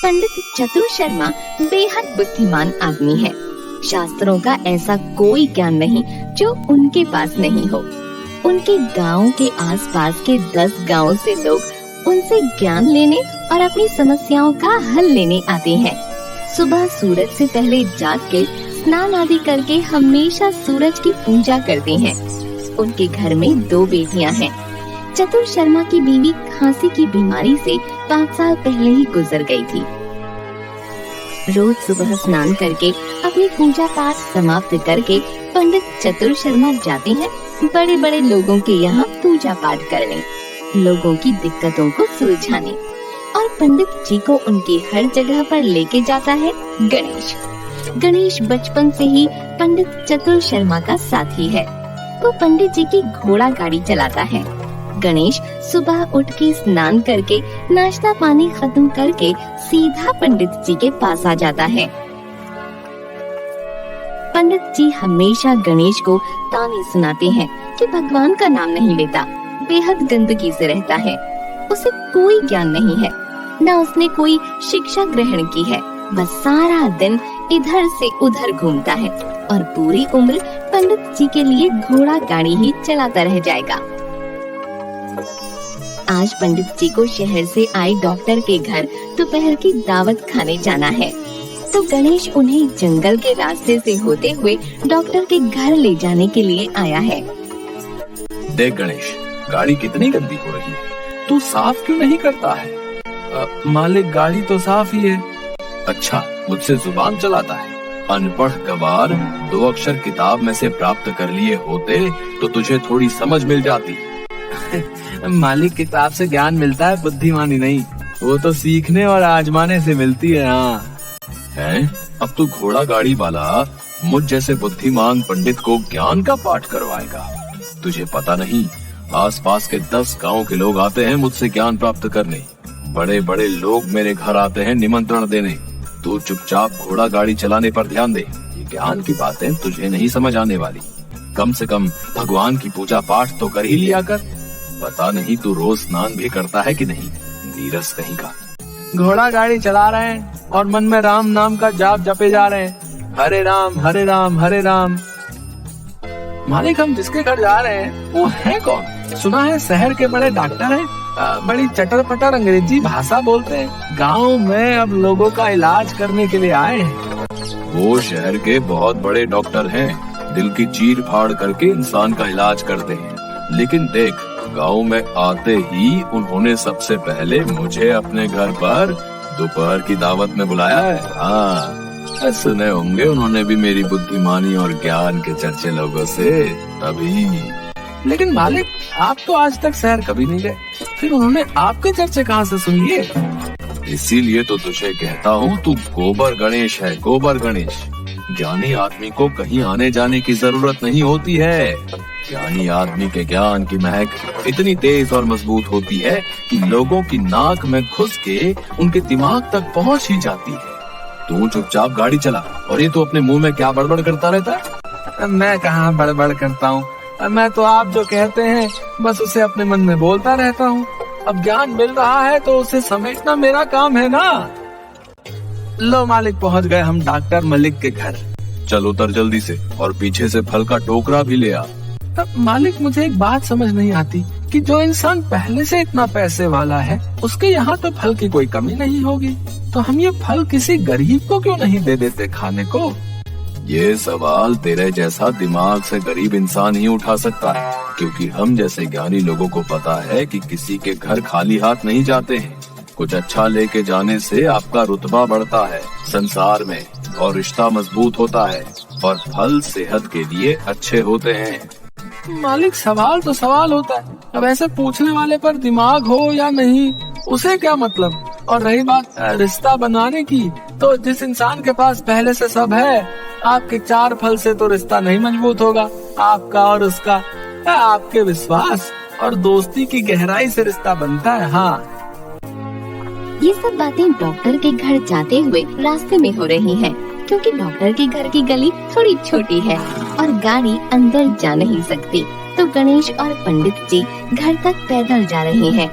पंडित चतुर शर्मा बेहद बुद्धिमान आदमी है। शास्त्रों का ऐसा कोई ज्ञान नहीं जो उनके पास नहीं हो। उनके गांव के आसपास के 10 गांवों से लोग उनसे ज्ञान लेने और अपनी समस्याओं का हल लेने आते हैं। सुबह सूरज से पहले जाग के स्नान आदि करके हमेशा सूरज की पूजा करते हैं। उनके घर में 2 बेटियां हैं। चतुर शर्मा की बीवी खांसी की बीमारी से 5 साल पहले ही गुजर गई थी। रोज सुबह स्नान करके अपनी पूजा पाठ समाप्त करके पंडित चतुर शर्मा जाते हैं बड़े बड़े लोगों के यहाँ पूजा पाठ करने, लोगों की दिक्कतों को सुलझाने। और पंडित जी को उनकी हर जगह पर लेके जाता है गणेश। गणेश बचपन से ही पंडित चतुर शर्मा का साथी है। वो पंडित जी की घोड़ा गाड़ी चलाता है। गणेश सुबह उठ के स्नान करके नाश्ता पानी खत्म करके सीधा पंडित जी के पास आ जाता है। पंडित जी हमेशा गणेश को ताने सुनाते हैं कि भगवान का नाम नहीं लेता, बेहद गंदगी से रहता है, उसे कोई ज्ञान नहीं है, न उसने कोई शिक्षा ग्रहण की है, बस सारा दिन इधर से उधर घूमता है और पूरी उम्र पंडित जी के लिए घोड़ा गाड़ी ही चलाता रह जाएगा। आज पंडित जी को शहर से आए डॉक्टर के घर दोपहर की दावत खाने जाना है, तो गणेश उन्हें जंगल के रास्ते से होते हुए डॉक्टर के घर ले जाने के लिए आया है। देख गणेश, गाड़ी कितनी गंदी हो रही है, तू साफ क्यों नहीं करता है? मालिक गाड़ी तो साफ ही है। अच्छा, मुझसे जुबान चलाता है। अनपढ़ गवार, 2 अक्षर किताब में से प्राप्त कर लिए होते तो तुझे थोड़ी समझ मिल जाती। मालिक किताब से ज्ञान मिलता है, बुद्धिमानी नहीं, वो तो सीखने और आजमाने से मिलती है। हाँ है, अब तू घोड़ा गाड़ी वाला मुझ जैसे बुद्धिमान पंडित को ज्ञान का पाठ करवाएगा। तुझे पता नहीं, आसपास के 10 गांव के लोग आते हैं मुझसे ज्ञान प्राप्त करने। बड़े बड़े लोग मेरे घर आते हैं निमंत्रण देने। तू चुपचाप घोड़ा गाड़ी चलाने पर ध्यान दे। ये ज्ञान की बातें तुझे नहीं समझ आने वाली। कम से कम भगवान की पूजा पाठ तो कर ही लिया कर। पता नहीं तू रोज स्नान भी करता है कि नहीं, नीरस कहीं का। घोड़ा गाड़ी चला रहे हैं और मन में राम नाम का जाप जपे जा रहे हैं। हरे राम हरे राम हरे राम। मालिक, हम जिसके घर जा रहे हैं वो है कौन? सुना है शहर के बड़े डॉक्टर हैं, बड़ी चटर पटर अंग्रेजी भाषा बोलते हैं। गांव में अब लोगों का इलाज करने के लिए आए हैं। वो शहर के बहुत बड़े डॉक्टर हैं, दिल की चीर फाड़ करके इंसान का इलाज करते हैं। लेकिन देख, गांव में आते ही उन्होंने सबसे पहले मुझे अपने घर पर दोपहर की दावत में बुलाया है। हाँ, सुने होंगे उन्होंने भी मेरी बुद्धिमानी और ज्ञान के चर्चे लोगों से। तभी। लेकिन मालिक, आप तो आज तक शहर कभी नहीं गए, फिर उन्होंने आपके चर्चे कहाँ से सुन लिए? इसीलिए तो तुझे कहता हूँ, तू गोबर गणेश है, गोबर गणेश। ज्ञानी आदमी को कहीं आने जाने की जरूरत नहीं होती है। ज्ञानी आदमी के ज्ञान की महक इतनी तेज और मजबूत होती है कि लोगों की नाक में घुस के उनके दिमाग तक पहुंच ही जाती है। तू चुपचाप गाड़ी चला। और ये तो अपने मुंह में क्या बड़बड़ करता रहता है? मैं कहाँ बड़बड़ करता हूँ, मैं तो आप जो कहते हैं बस उसे अपने मन में बोलता रहता हूँ। अब ज्ञान मिल रहा है तो उसे समेटना मेरा काम है ना। लो मालिक, पहुँच गए हम डॉक्टर मलिक के घर। चल उतर जल्दी से और पीछे से फल का टोकरा भी ले आ। तब मालिक, मुझे एक बात समझ नहीं आती कि जो इंसान पहले से इतना पैसे वाला है उसके यहाँ तो फल की कोई कमी नहीं होगी, तो हम ये फल किसी गरीब को क्यों नहीं दे देते खाने को? ये सवाल तेरे जैसा दिमाग से गरीब इंसान ही उठा सकता है, क्योंकि हम जैसे ज्ञानी लोगों को पता है कि किसी के घर खाली हाथ नहीं जाते हैं। कुछ अच्छा लेके जाने से आपका रुतबा बढ़ता है संसार में और रिश्ता मजबूत होता है, और फल सेहत के लिए अच्छे होते हैं। मालिक, सवाल तो सवाल होता है, अब ऐसे पूछने वाले पर दिमाग हो या नहीं उसे क्या मतलब। और रही बात रिश्ता बनाने की, तो जिस इंसान के पास पहले से सब है, आपके 4 फल से तो रिश्ता नहीं मजबूत होगा आपका और उसका। आपके विश्वास और दोस्ती की गहराई से रिश्ता बनता है। हाँ, ये सब बातें डॉक्टर के घर जाते हुए रास्ते में हो रही हैं, क्योंकि डॉक्टर के घर की गली थोड़ी छोटी है और गाड़ी अंदर जा नहीं सकती, तो गणेश और पंडित जी घर तक पैदल जा रहे हैं।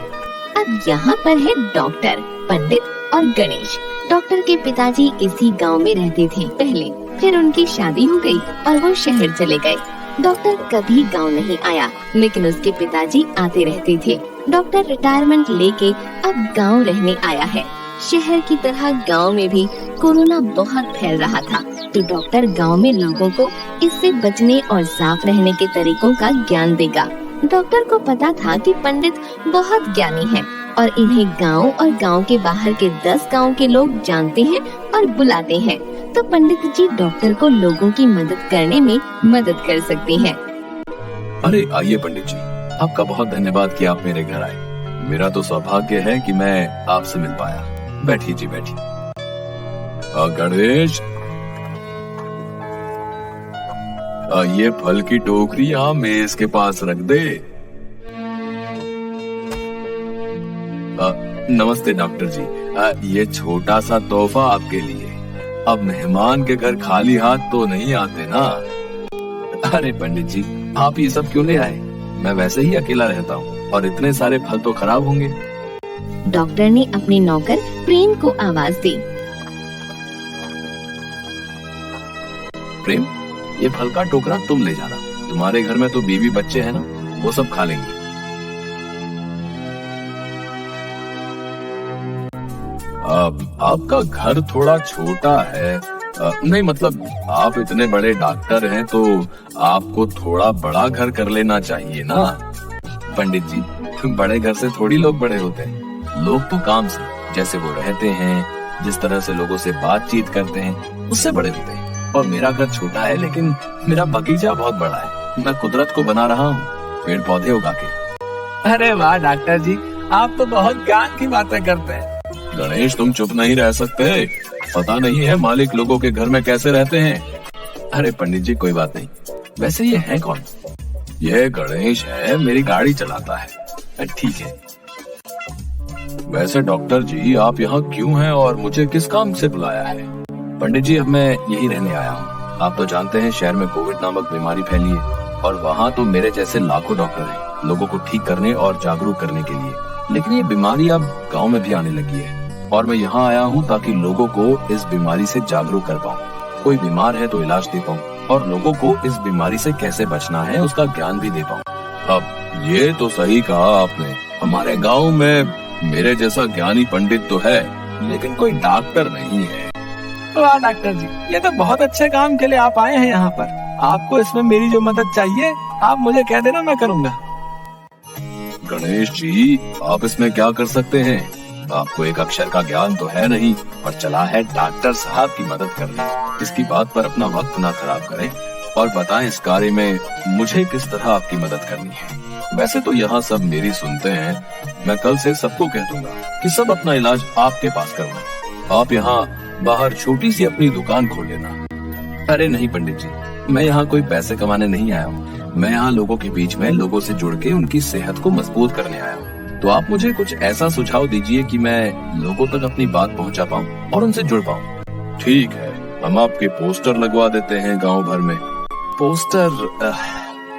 अब यहाँ पर है डॉक्टर, पंडित और गणेश डॉक्टर के पिताजी इसी गांव में रहते थे पहले, फिर उनकी शादी हो गई और वो शहर चले गए। डॉक्टर कभी गांव नहीं आया, लेकिन उसके पिताजी आते रहते थे। डॉक्टर रिटायरमेंट लेके अब गांव रहने आया है। शहर की तरह गांव में भी कोरोना बहुत फैल रहा था, तो डॉक्टर गांव में लोगों को इससे बचने और साफ रहने के तरीकों का ज्ञान देगा। डॉक्टर को पता था कि पंडित बहुत ज्ञानी हैं और इन्हें गांव और गांव के बाहर के 10 गांव के लोग जानते हैं और बुलाते हैं, तो पंडित जी डॉक्टर को लोगों की मदद करने में मदद कर सकते हैं। अरे आइए पंडित जी, आपका बहुत धन्यवाद कि आप मेरे घर आए। मेरा तो सौभाग्य है कि मैं आपसे मिल पाया। बैठिए जी, बैठिए। गणेश, ये फल की टोकरी यहाँ मेज के पास रख दे। नमस्ते डॉक्टर जी, ये छोटा सा तोहफा आपके लिए। अब मेहमान के घर खाली हाथ तो नहीं आते ना। अरे पंडित जी, आप ये सब क्यों ले आए? मैं वैसे ही अकेला रहता हूँ और इतने सारे फल तो खराब होंगे। डॉक्टर ने अपने नौकर प्रेम को आवाज दी। प्रेम, ये फल का टोकरा तुम ले जाना। तुम्हारे घर में तो बीवी बच्चे हैं ना, वो सब खा लेंगे। आपका घर थोड़ा छोटा है। नहीं मतलब आप इतने बड़े डॉक्टर हैं तो आपको थोड़ा बड़ा घर कर लेना चाहिए ना। पंडित जी, बड़े घर से थोड़ी लोग बड़े होते हैं। लोग तो काम से, जैसे वो रहते हैं, जिस तरह से लोगों से बातचीत करते हैं, उससे बड़े होते हैं। और मेरा घर छोटा है, लेकिन मेरा बगीचा बहुत बड़ा है। मैं कुदरत को बना रहा हूँ, पेड़ पौधे उगा के। अरे वाह डॉक्टर जी, आप तो बहुत ज्ञान की बातें करते हैं। गणेश, तुम चुप नहीं रह सकते। पता नहीं है मालिक लोगों के घर में कैसे रहते हैं। अरे पंडित जी, कोई बात नहीं। वैसे ये है कौन? यह गणेश है, मेरी गाड़ी चलाता है। ठीक है। वैसे डॉक्टर जी, आप यहाँ क्यों हैं और मुझे किस काम से बुलाया है? पंडित जी, अब मैं यही रहने आया हूँ। आप तो जानते हैं शहर में कोविड नामक बीमारी फैली है और वहाँ तो मेरे जैसे लाखों डॉक्टर हैं लोगों को ठीक करने और जागरूक करने के लिए। लेकिन ये बीमारी अब गांव में भी आने लगी है और मैं यहाँ आया हूँ ताकि लोगों को इस बीमारी से जागरूक कर पाऊँ। कोई बीमार है तो इलाज दे पाऊँ और लोगों को इस बीमारी से कैसे बचना है उसका ज्ञान भी दे पाऊँ। अब ये तो सही कहा आपने। हमारे गाँव में मेरे जैसा ज्ञानी पंडित तो है, लेकिन कोई डॉक्टर नहीं है। वाह डॉक्टर जी, ये तो बहुत अच्छे काम के लिए आप आए हैं यहाँ पर। आपको इसमें मेरी जो मदद चाहिए आप मुझे कह देना, मैं करूँगा। गणेश जी, आप इसमें क्या कर सकते हैं? आपको एक अक्षर का ज्ञान तो है नहीं और चला है डॉक्टर साहब की मदद करने। इसकी बात पर अपना वक्त ना खराब करें और बताएं इस कार्य में मुझे किस तरह आपकी मदद करनी है। वैसे तो यहाँ सब मेरी सुनते हैं। मैं कल से सबको कह दूंगा कि सब अपना इलाज आपके पास करवाएं। आप यहाँ बाहर छोटी सी अपनी दुकान खोल लेना। अरे नहीं पंडित जी, मैं यहाँ कोई पैसे कमाने नहीं आया हूँ। मैं यहाँ लोगों के बीच में लोगों से जुड़ के उनकी सेहत को मजबूत करने आया हूँ। तो आप मुझे कुछ ऐसा सुझाव दीजिए कि मैं लोगों तक अपनी बात पहुँचा पाऊँ और उनसे जुड़ पाऊँ। ठीक है, हम आपके पोस्टर लगवा देते हैं गाँव भर में। पोस्टर?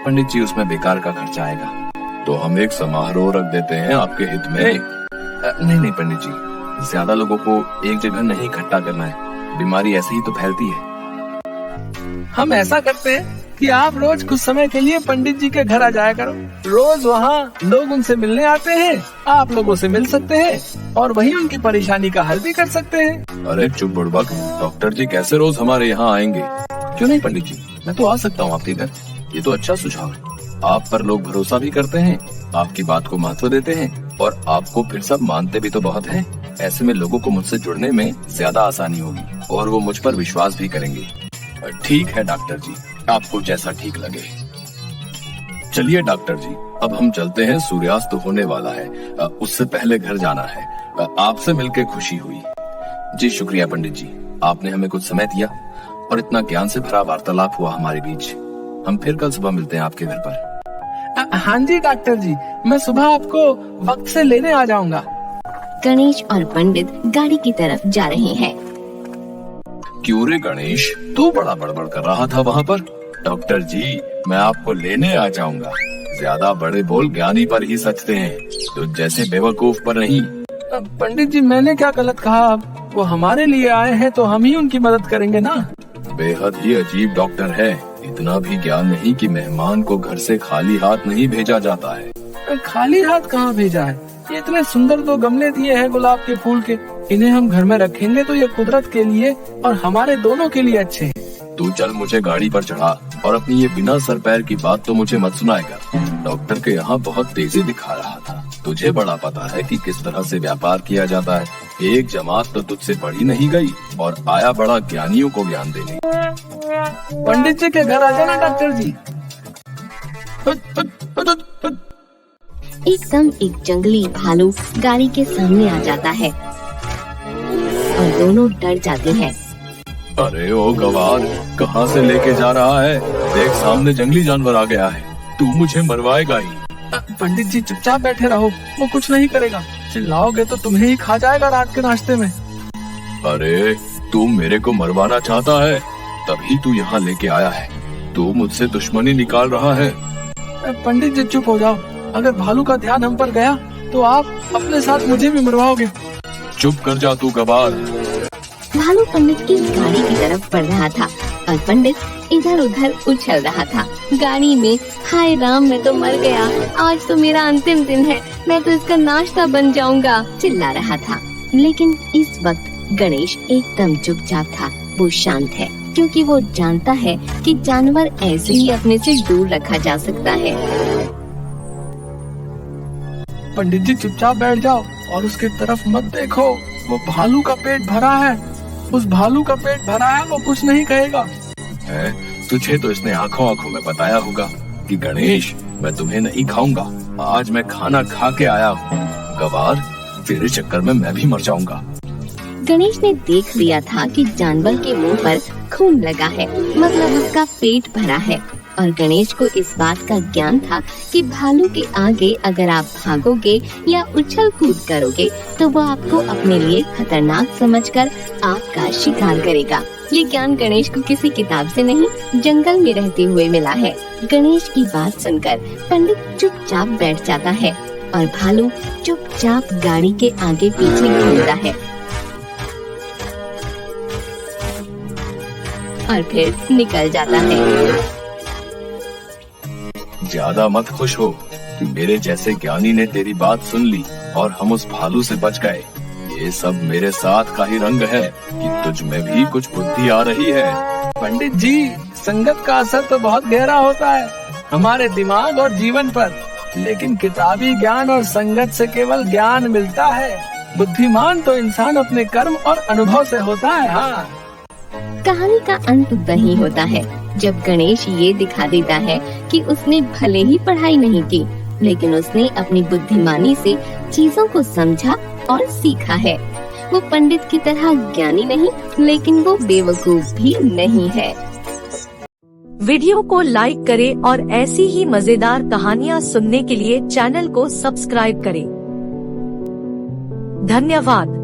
पंडित जी, उसमें बेकार का खर्चा आएगा। तो हम एक समारोह रख देते हैं आपके हित में। नहीं पंडित जी, ज्यादा लोगों को एक जगह नहीं इकट्ठा करना है। बीमारी ऐसे ही तो फैलती है। हम ऐसा करते हैं कि आप रोज कुछ समय के लिए पंडित जी के घर आ जाया करो। रोज वहाँ लोग उनसे मिलने आते हैं, आप लोगों से मिल सकते हैं और वहीं उनकी परेशानी का हल भी कर सकते हैं। अरे चुप बुड़बक, डॉक्टर जी कैसे रोज हमारे यहाँ आएंगे? क्यों नहीं पंडित जी, मैं तो आ सकता हूँ आपके घर। ये तो अच्छा सुझाव है। आप पर लोग भरोसा भी करते हैं, आपकी बात को महत्व देते हैं और आपको फिर सब मानते भी तो बहुत है। ऐसे में लोगों को मुझसे जुड़ने में ज्यादा आसानी होगी और वो मुझ पर विश्वास भी करेंगे। ठीक है डॉक्टर जी, आपको जैसा ठीक लगे। चलिए डॉक्टर जी, अब हम चलते हैं। सूर्यास्त होने वाला है, उससे पहले घर जाना है। आपसे मिलकर खुशी हुई। जी शुक्रिया पंडित जी, आपने हमें कुछ समय दिया और इतना ज्ञान से भरा वार्तालाप हुआ हमारे बीच। हम फिर कल सुबह मिलते हैं आपके घर पर। हाँ जी डॉक्टर जी, मैं सुबह आपको वक्त से लेने आ जाऊंगा। गणेश और पंडित गाड़ी की तरफ जा रहे हैं। क्यों रे गणेश, तू बड़ा बड़बड़ कर रहा था वहाँ पर? डॉक्टर जी, मैं आपको लेने आ जाऊंगा। ज्यादा बड़े बोल ज्ञानी पर ही सचते हैं, तो जैसे बेवकूफ पर नहीं। पंडित जी, मैंने क्या गलत कहा? वो हमारे लिए आए हैं तो हम ही उनकी मदद करेंगे ना। बेहद ही अजीब डॉक्टर है। इतना भी ज्ञान नहीं कि मेहमान को घर से खाली हाथ नहीं भेजा जाता है। खाली हाथ कहाँ भेजा है? ये इतने सुंदर 2 गमले दिए हैं गुलाब के फूल के। इन्हें हम घर में रखेंगे तो ये कुदरत के लिए और हमारे दोनों के लिए अच्छे हैं। तू चल मुझे गाड़ी पर चढ़ा और अपनी ये बिना सर पैर की बात तो मुझे मत सुनाएगा। डॉक्टर के यहाँ बहुत तेजी दिखा रहा था। तुझे बड़ा पता है कि किस तरह से व्यापार किया जाता है। एक जमात तो तुझसे बढ़ी नहीं गई और आया बड़ा ज्ञानियों को ज्ञान देने। पंडित जी के घर आ जाना डॉक्टर जी। एकदम एक जंगली भालू गाड़ी के सामने आ जाता है और दोनों डर जाते हैं। अरे ओ गवार, कहाँ से लेके जा रहा है? देख सामने जंगली जानवर आ गया है। तू मुझे मरवाएगा ही। पंडित जी चुपचाप बैठे रहो, वो कुछ नहीं करेगा। चिल्लाओगे तो तुम्हें ही खा जाएगा रात के नाश्ते में। अरे तू मेरे को मरवाना चाहता है, तभी तू यहाँ लेके आया है। तू मुझसे दुश्मनी निकाल रहा है। पंडित जी चुप हो जाओ। अगर भालू का ध्यान हम पर गया तो आप अपने साथ मुझे भी मरवाओगे। चुप कर जा तू गवार। भालू पंडित की गाड़ी की तरफ बढ़ रहा था और पंडित इधर उधर उछल रहा था। गाड़ी में हाय राम, मैं तो मर गया, आज तो मेरा अंतिम दिन है, मैं तो इसका नाश्ता बन जाऊंगा, चिल्ला रहा था। लेकिन इस वक्त गणेश एकदम चुपचाप था। वो शांत है क्योंकि वो जानता है कि जानवर ऐसे ही अपने से दूर रखा जा सकता है। पंडित जी चुपचाप बैठ जाओ और उसके तरफ मत देखो। वो भालू का पेट भरा है। उस भालू का पेट भरा है, वो कुछ नहीं कहेगा। तुझे तो इसने आंखों आंखों में बताया होगा कि गणेश, मैं तुम्हें नहीं खाऊंगा। आज मैं खाना खा के आया हूँ। गवार, तेरे चक्कर में मैं भी मर जाऊंगा। गणेश ने देख लिया था कि जानवर के मुंह पर खून लगा है, मतलब उसका पेट भरा है। और गणेश को इस बात का ज्ञान था कि भालू के आगे अगर आप भागोगे या उछल कूद करोगे तो वो आपको अपने लिए खतरनाक समझकर आपका शिकार करेगा। ये ज्ञान गणेश को किसी किताब से नहीं, जंगल में रहते हुए मिला है। गणेश की बात सुनकर पंडित चुपचाप बैठ जाता है और भालू चुपचाप गाड़ी के आगे पीछे घूमता है और फिर निकल जाता है। ज्यादा मत खुश हो कि मेरे जैसे ज्ञानी ने तेरी बात सुन ली और हम उस भालू से बच गए। ये सब मेरे साथ का ही रंग है कि तुझ में भी कुछ बुद्धि आ रही है। पंडित जी, संगत का असर तो बहुत गहरा होता है हमारे दिमाग और जीवन पर, लेकिन किताबी ज्ञान और संगत से केवल ज्ञान मिलता है। बुद्धिमान तो इंसान अपने कर्म और अनुभव से होता है। हाँ, कहानी का अंत वही होता है जब गणेश ये दिखा देता है कि उसने भले ही पढ़ाई नहीं की, लेकिन उसने अपनी बुद्धिमानी से चीजों को समझा और सीखा है। वो पंडित की तरह ज्ञानी नहीं, लेकिन वो बेवकूफ भी नहीं है। वीडियो को लाइक करें और ऐसी ही मजेदार कहानियाँ सुनने के लिए चैनल को सब्सक्राइब करें। धन्यवाद।